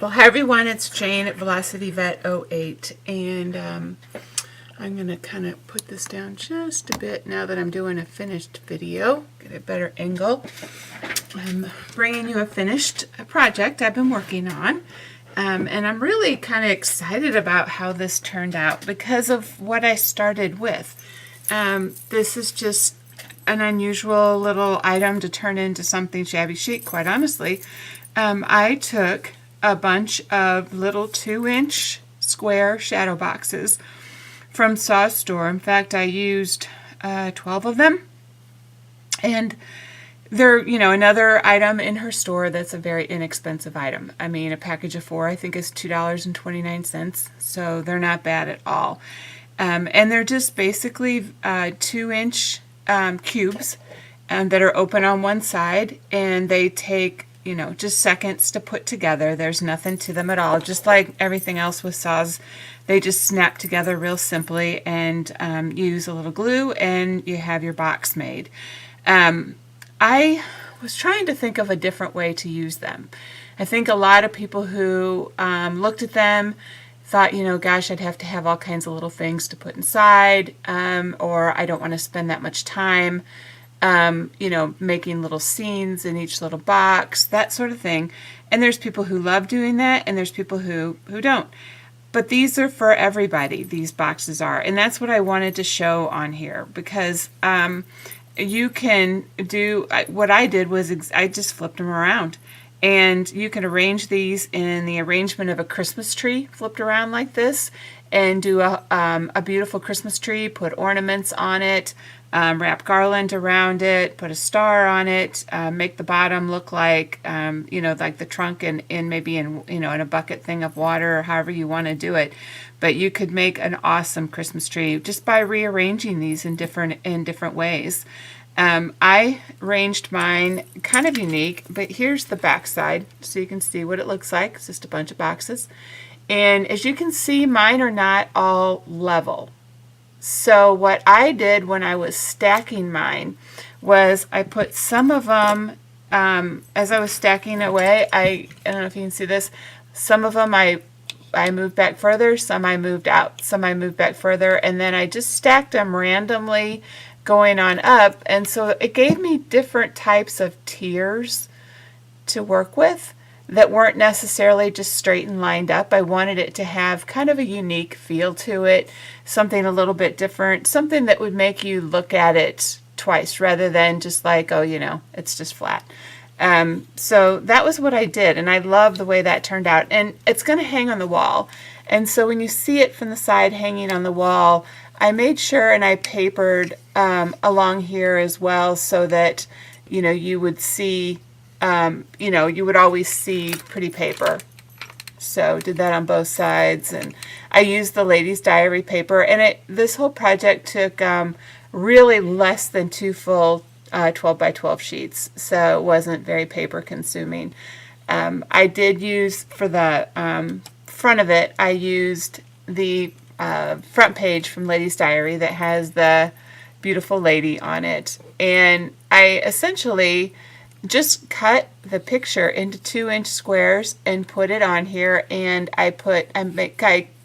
Well, hi everyone, it's Jane at Velocity Vet 08, and I'm going to kind of put this down just a bit now that I'm doing a finished video, get a better angle. I'm bringing you a finished project I've been working on, and I'm really kind of excited about how this turned out because of what I started with. This is just an unusual little item to turn into something shabby chic, quite honestly. I took a bunch of little 2-inch square shadow boxes from Saw's store. In fact, I used 12 of them, and they're, another item in her store that's a very inexpensive item. I mean, a package of 4 I think is $2.29, so they're not bad at all. And they're just basically 2-inch cubes that are open on one side, and they take just seconds to put together. There's nothing to them at all. Just like everything else with saws, they just snap together real simply and use a little glue, and you have your box made. I was trying to think of a different way to use them. I think a lot of people who looked at them thought, gosh, I'd have to have all kinds of little things to put inside, or I don't want to spend that much time making little scenes in each little box, that sort of thing. And there's people who love doing that, and there's people who don't. But these are for everybody, these boxes are. And that's what I wanted to show on here, because you can do, what I did was I just flipped them around. And you can arrange these in the arrangement of a Christmas tree, flipped around like this, and do a beautiful Christmas tree, put ornaments on it, wrap garland around it, put a star on it, make the bottom look like, like the trunk in maybe in a bucket thing of water, or however you want to do it. But you could make an awesome Christmas tree just by rearranging these in different ways. I arranged mine kind of unique, but here's the back side so you can see what it looks like. It's just a bunch of boxes. And as you can see, mine are not all level. So what I did when I was stacking mine was I put some of them, as I was stacking away, I don't know if you can see this, some of them I moved back further, some I moved out, some I moved back further, and then I just stacked them randomly going on up, and so it gave me different types of tiers to work with that weren't necessarily just straight and lined up. I wanted it to have kind of a unique feel to it, something a little bit different, something that would make you look at it twice rather than just like, oh, it's just flat. So that was what I did, and I love the way that turned out. And it's going to hang on the wall. And so when you see it from the side hanging on the wall, I made sure and I papered along here as well so that, you would see you would always see pretty paper. So did that on both sides, and I used the Ladies Diary paper, and this whole project took really less than 2 full 12 by 12 sheets, so it wasn't very paper consuming. I did use, for the front of it, I used the front page from Ladies Diary that has the beautiful lady on it, and I essentially just cut the picture into 2-inch squares and put it on here, and I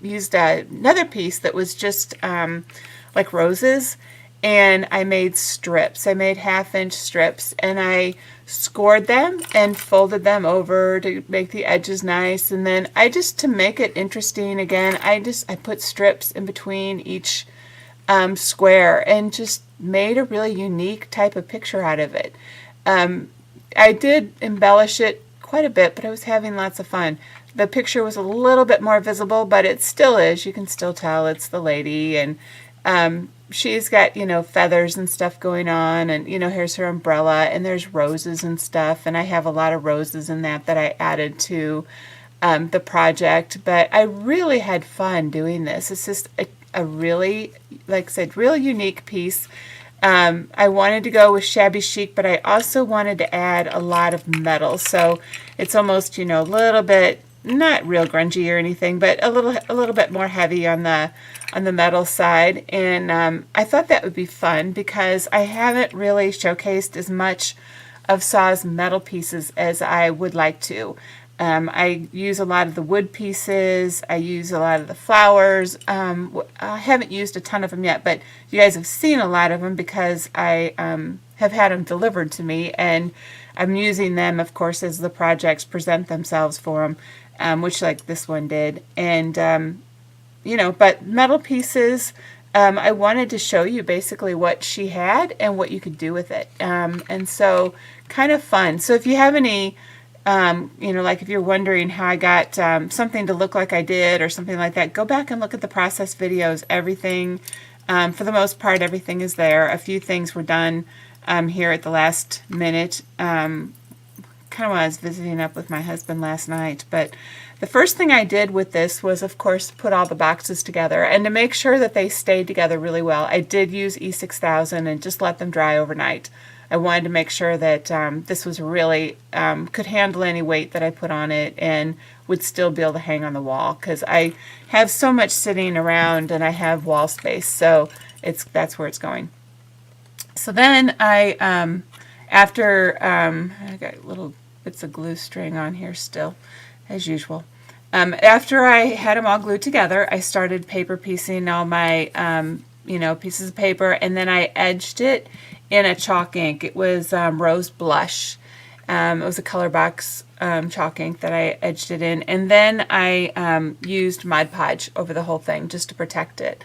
used another piece that was just like roses, and I made strips. I made 1/2-inch strips, and I scored them and folded them over to make the edges nice, and then to make it interesting again, I put strips in between each square and just made a really unique type of picture out of it. I did embellish it quite a bit, but I was having lots of fun. The picture was a little bit more visible, but it still is. You can still tell it's the lady, and she's got, feathers and stuff going on, and, here's her umbrella, and there's roses and stuff, and I have a lot of roses in that I added to the project, but I really had fun doing this. It's just a really, like I said, real unique piece. I wanted to go with Shabby Chic, but I also wanted to add a lot of metal, so it's almost, a little bit, not real grungy or anything, but a little bit more heavy on the metal side. And I thought that would be fun because I haven't really showcased as much of Saw's metal pieces as I would like to. I use a lot of the wood pieces. I use a lot of the flowers. I haven't used a ton of them yet, but you guys have seen a lot of them because I have had them delivered to me, and I'm using them, of course, as the projects present themselves for them, which like this one did. And, you know, but metal pieces, I wanted to show you basically what she had and what you could do with it. And so kind of fun. So if you have any, you know, like if you're wondering how I got something to look like I did or something like that, go back and look at the process videos. Everything, for the most part, everything is there. A few things were done here at the last minute. Kind of when I was visiting up with my husband last night. But the first thing I did with this was, of course, put all the boxes together. And to make sure that they stayed together really well, I did use E6000 and just let them dry overnight. I wanted to make sure that this was really, could handle any weight that I put on it and would still be able to hang on the wall, because I have so much sitting around and I have wall space, so that's where it's going. So then I got little bits of glue string on here still, as usual. After I had them all glued together, I started paper piecing all my, you know, pieces of paper, and then I edged it in a chalk ink. It was Rose Blush. It was a color box chalk ink that I edged it in, and then I used Mod Podge over the whole thing just to protect it.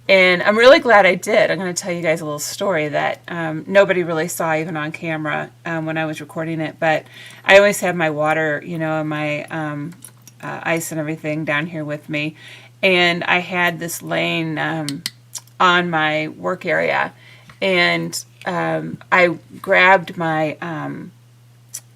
And I'm really glad I did. I'm going to tell you guys a little story that nobody really saw even on camera when I was recording it, but I always have my water, you know, and my ice and everything down here with me, and I had this laying on my work area, and I grabbed my,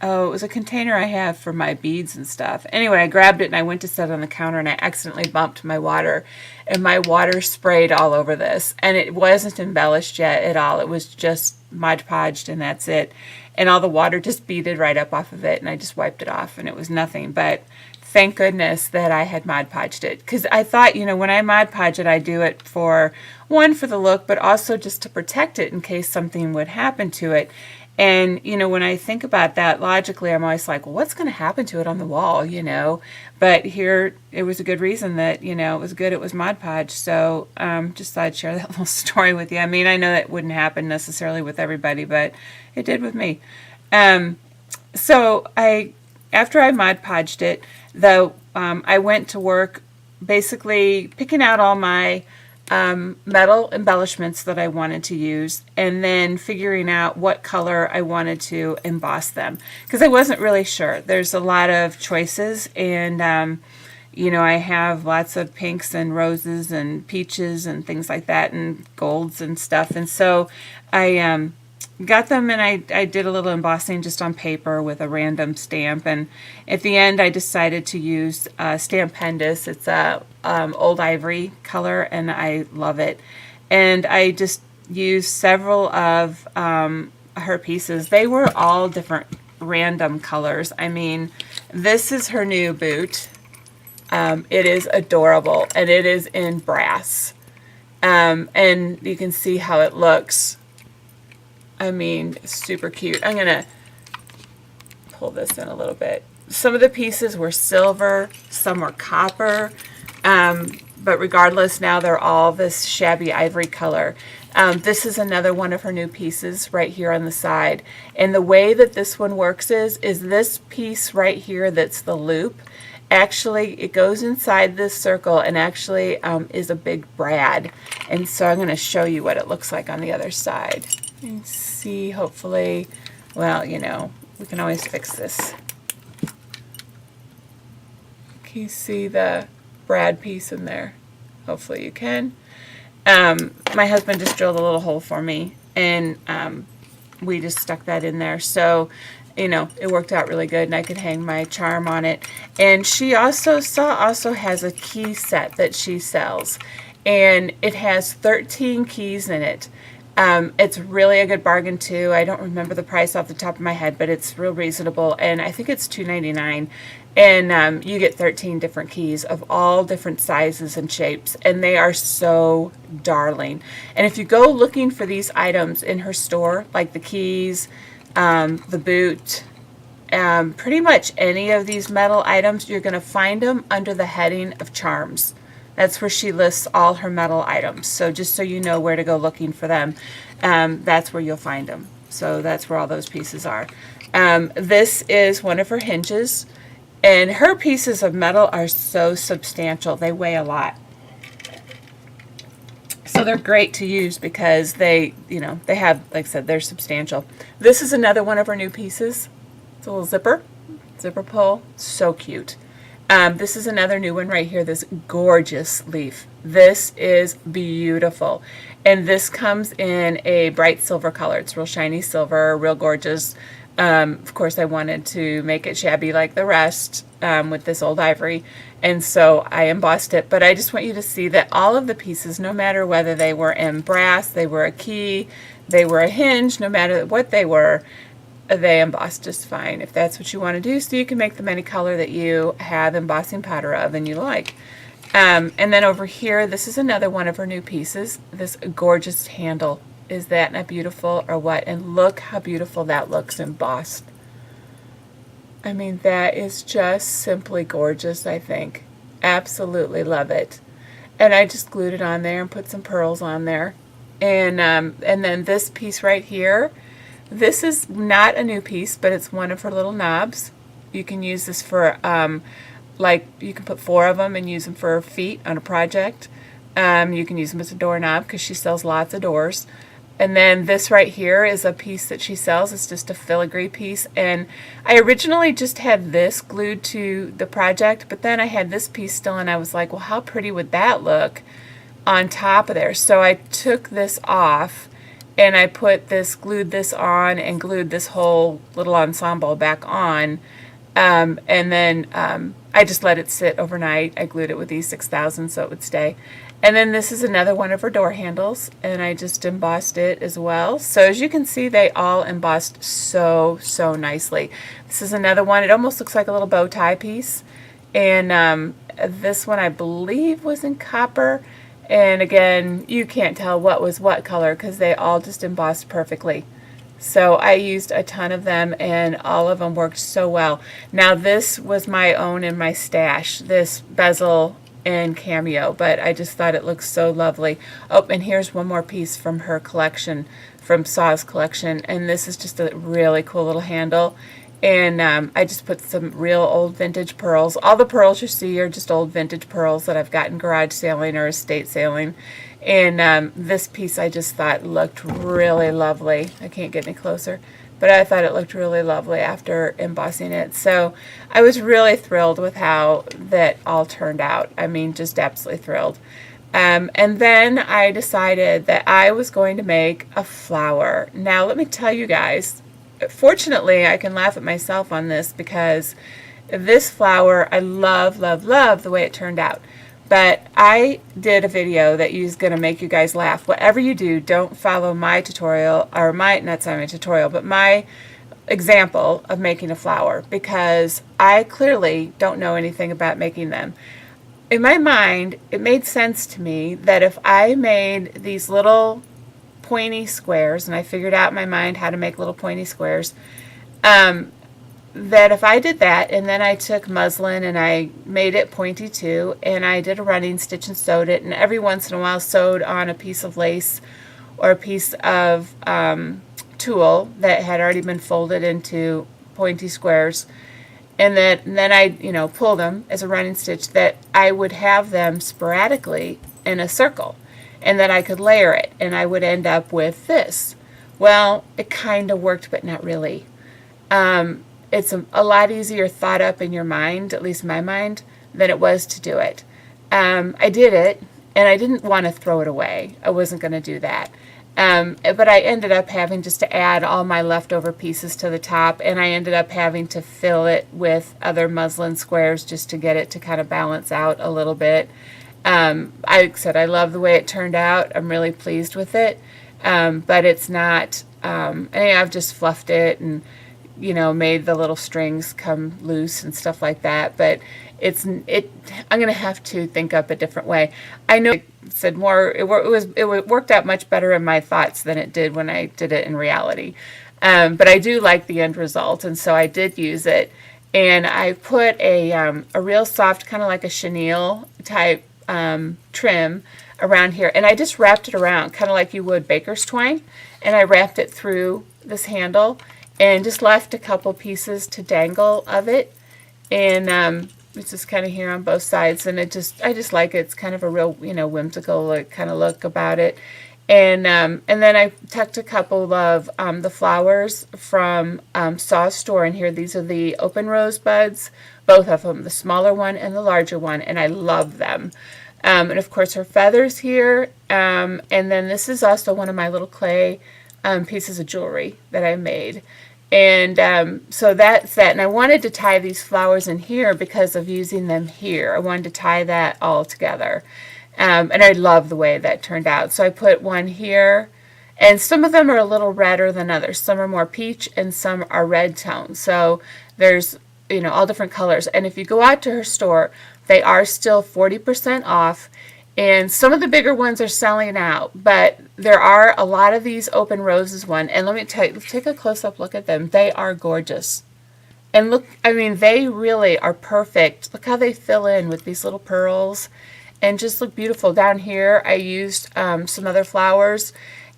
it was a container I have for my beads and stuff. Anyway, I grabbed it and I went to set it on the counter, and I accidentally bumped my water, and my water sprayed all over this. And it wasn't embellished yet at all. It was just Mod Podged, and that's it. And all the water just beaded right up off of it, and I just wiped it off, and it was nothing. But thank goodness that I had Mod Podged it, because I thought, you know, when I Mod Podge it, I do it for, one, for the look, but also just to protect it in case something would happen to it. And, you know, when I think about that logically, I'm always like, well, what's going to happen to it on the wall, you know? But here, it was a good reason that, you know, it was good, it was Mod Podge. So just thought I'd share that little story with you. I mean, I know that wouldn't happen necessarily with everybody, but it did with me. So after I Mod Podged it, though, I went to work basically picking out all my metal embellishments that I wanted to use, and then figuring out what color I wanted to emboss them, because I wasn't really sure. There's a lot of choices, and you know, I have lots of pinks and roses and peaches and things like that, and golds and stuff, and so I got them, and I did a little embossing just on paper with a random stamp, and at the end I decided to use Stampendous. It's a old ivory color, and I love it. And I just used several of her pieces. They were all different random colors. I mean, this is her new boot. It is adorable, and it is in brass, and you can see how it looks. I mean, super cute. I'm going to pull this in a little bit. Some of the pieces were silver, some were copper, but regardless, now they're all this shabby ivory color. This is another one of her new pieces right here on the side. And the way that this one works is this piece right here that's the loop, actually it goes inside this circle and actually is a big brad. And so I'm going to show you what it looks like on the other side. You can see, hopefully, well, you know, we can always fix this. Can you see the brad piece in there? Hopefully you can. My husband just drilled a little hole for me, and we just stuck that in there. So, you know, it worked out really good, and I could hang my charm on it. And she also has a key set that she sells, and it has 13 keys in it. It's really a good bargain too. I don't remember the price off the top of my head, but it's real reasonable, and I think it's $2.99. And you get 13 different keys of all different sizes and shapes, and they are so darling. And if you go looking for these items in her store, like the keys, the boot, pretty much any of these metal items, you're going to find them under the heading of charms. That's where she lists all her metal items. So just so you know where to go looking for them, that's where you'll find them. So that's where all those pieces are. This is one of her hinges, and her pieces of metal are so substantial. They weigh a lot. So they're great to use because they, you know, they have, like I said, they're substantial. This is another one of her new pieces. It's a little zipper pull. So cute. This is another new one right here, this gorgeous leaf. This is beautiful. And this comes in a bright silver color. It's real shiny silver, real gorgeous. Of course, I wanted to make it shabby like the rest with this old ivory. And so I embossed it. But I just want you to see that all of the pieces, no matter whether they were in brass, they were a key, they were a hinge, no matter what they were, they emboss just fine if that's what you want to do, so you can make them any color that you have embossing powder of and you like. And then over here, this is another one of her new pieces, this gorgeous handle. Is that not beautiful or what? And look how beautiful that looks embossed. I mean, that is just simply gorgeous, I think. Absolutely love it. And I just glued it on there and put some pearls on there. And then this piece right here, this is not a new piece, but it's one of her little knobs. You can use this for, like, you can put 4 of them and use them for her feet on a project. You can use them as a doorknob because she sells lots of doors. And then this right here is a piece that she sells. It's just a filigree piece. And I originally just had this glued to the project, but then I had this piece still, and I was like, well, how pretty would that look on top of there? So I took this off, and I put this, glued this on, and glued this whole little ensemble back on. And then I just let it sit overnight. I glued it with E6000 so it would stay. And then this is another one of her door handles, and I just embossed it as well. So as you can see, they all embossed so, so nicely. This is another one. It almost looks like a little bow tie piece. And this one I believe was in copper. And again, you can't tell what was what color because they all just embossed perfectly. So I used a ton of them, and all of them worked so well. Now this was my own in my stash, this bezel and cameo, but I just thought it looked so lovely. Oh, and here's one more piece from her collection, from Saw's collection, and this is just a really cool little handle. And I just put some real old vintage pearls. All the pearls you see are just old vintage pearls that I've gotten garage sailing or estate sailing. And this piece I just thought looked really lovely. I can't get any closer, but I thought it looked really lovely after embossing it. So I was really thrilled with how that all turned out. I mean, just absolutely thrilled. And then I decided that I was going to make a flower. Now let me tell you guys, fortunately I can laugh at myself on this because this flower, I love, love, love the way it turned out. But I did a video that is going to make you guys laugh. Whatever you do, don't follow my tutorial, or my, not my tutorial, but my example of making a flower, because I clearly don't know anything about making them. In my mind, it made sense to me that if I made these little pointy squares, and I figured out in my mind how to make little pointy squares, that if I did that, and then I took muslin and I made it pointy too, and I did a running stitch and sewed it, and every once in a while sewed on a piece of lace or a piece of tulle that had already been folded into pointy squares, and then I, you know, pull them as a running stitch, that I would have them sporadically in a circle, and then I could layer it, and I would end up with this. Well, it kind of worked, but not really. It's a lot easier thought up in your mind, at least my mind, than it was to do it. I did it, and I didn't want to throw it away. I wasn't going to do that. But I ended up having just to add all my leftover pieces to the top, and I ended up having to fill it with other muslin squares just to get it to kind of balance out a little bit. I said I love the way it turned out. I'm really pleased with it, but it's not, and I've just fluffed it and, you know, made the little strings come loose and stuff like that, but I'm going to have to think up a different way. I know I said more, it worked out much better in my thoughts than it did when I did it in reality. But I do like the end result, and so I did use it. And I put a real soft, kind of like a chenille type trim around here. And I just wrapped it around, kind of like you would baker's twine. And I wrapped it through this handle and just left a couple pieces to dangle of it. And it's just kind of here on both sides. And I just like it. It's kind of a real, whimsical kind of look about it. And then I tucked a couple of the flowers from Saw's store in here. These are the open rose buds, both of them, the smaller one and the larger one, and I love them. And of course her feathers here. And then this is also one of my little clay pieces of jewelry that I made. And so that's that. And I wanted to tie these flowers in here because of using them here. I wanted to tie that all together. And I love the way that turned out. So I put one here, and some of them are a little redder than others. Some are more peach and some are red tone. So there's, all different colors. And if you go out to her store, they are still 40% off. And some of the bigger ones are selling out, but there are a lot of these open roses one. And let me tell you, let's take a close-up look at them. They are gorgeous. And look, I mean, they really are perfect. Look how they fill in with these little pearls. And just look beautiful. Down here I used some other flowers,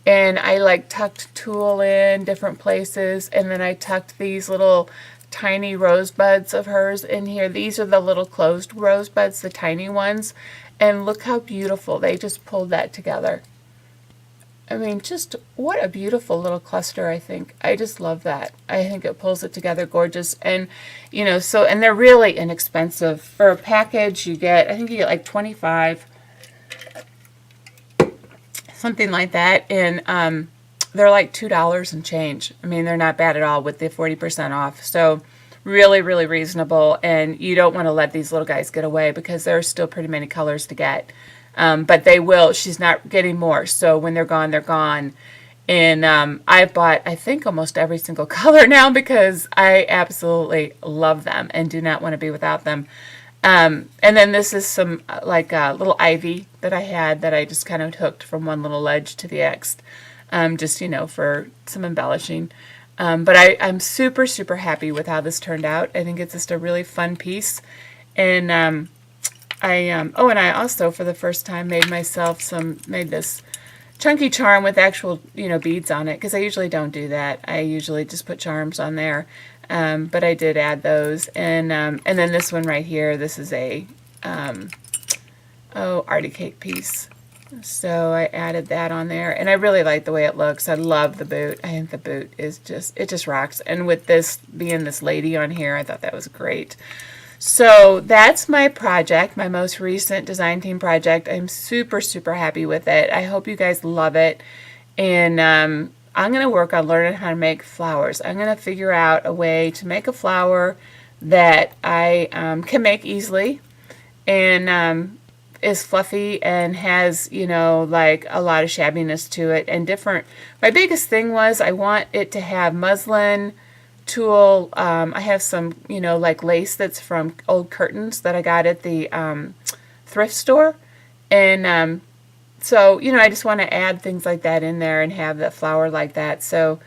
and I tucked tulle in different places, and then I tucked these little tiny rosebuds of hers in here. These are the little closed rosebuds, the tiny ones, and look how beautiful. They just pulled that together. I mean, just what a beautiful little cluster, I think. I just love that. I think it pulls it together gorgeous. And, and they're really inexpensive. For a package, I think you get like 25, something like that. And they're like $2 and change. I mean, they're not bad at all with the 40% off. So really, really reasonable. And you don't want to let these little guys get away because there are still pretty many colors to get. But they will. She's not getting more. So when they're gone, they're gone. And I bought, I think, almost every single color now because I absolutely love them and do not want to be without them. And then this is some little ivy that I had that I just kind of hooked from one little ledge to the next, just, for some embellishing. But I'm super, super happy with how this turned out. I think it's just a really fun piece. And and I also, for the first time, made this chunky charm with actual, beads on it, because I usually don't do that. I usually just put charms on there. But I did add those. And then this one right here, this is a, arty cake piece. So I added that on there, and I really like the way it looks. I love the boot. I think the boot is it just rocks. And with this being this lady on here, I thought that was great. So that's my project, my most recent design team project. I'm super, super happy with it. I hope you guys love it. And I'm going to work on learning how to make flowers. I'm going to figure out a way to make a flower that I can make easily and is fluffy and has, like a lot of shabbiness to it and different. My biggest thing was I want it to have muslin, tulle. I have some, like lace that's from old curtains that I got at the thrift store. And so, I just want to add things like that in there and have the flower like that. So,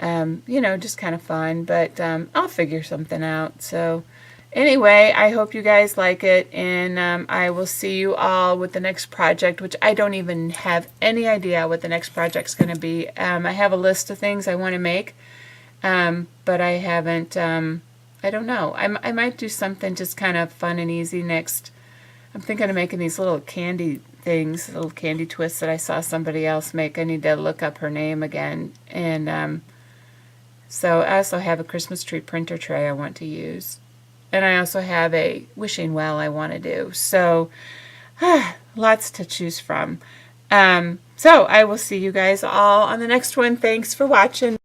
just kind of fun. But I'll figure something out. So, anyway, I hope you guys like it. And I will see you all with the next project, which I don't even have any idea what the next project's going to be. I have a list of things I want to make. But I haven't, I don't know. I might do something just kind of fun and easy next. I'm thinking of making these little candy things, little candy twists that I saw somebody else make. I need to look up her name again. And so I also have a Christmas tree printer tray I want to use. And I also have a wishing well I want to do. So lots to choose from. So I will see you guys all on the next one. Thanks for watching.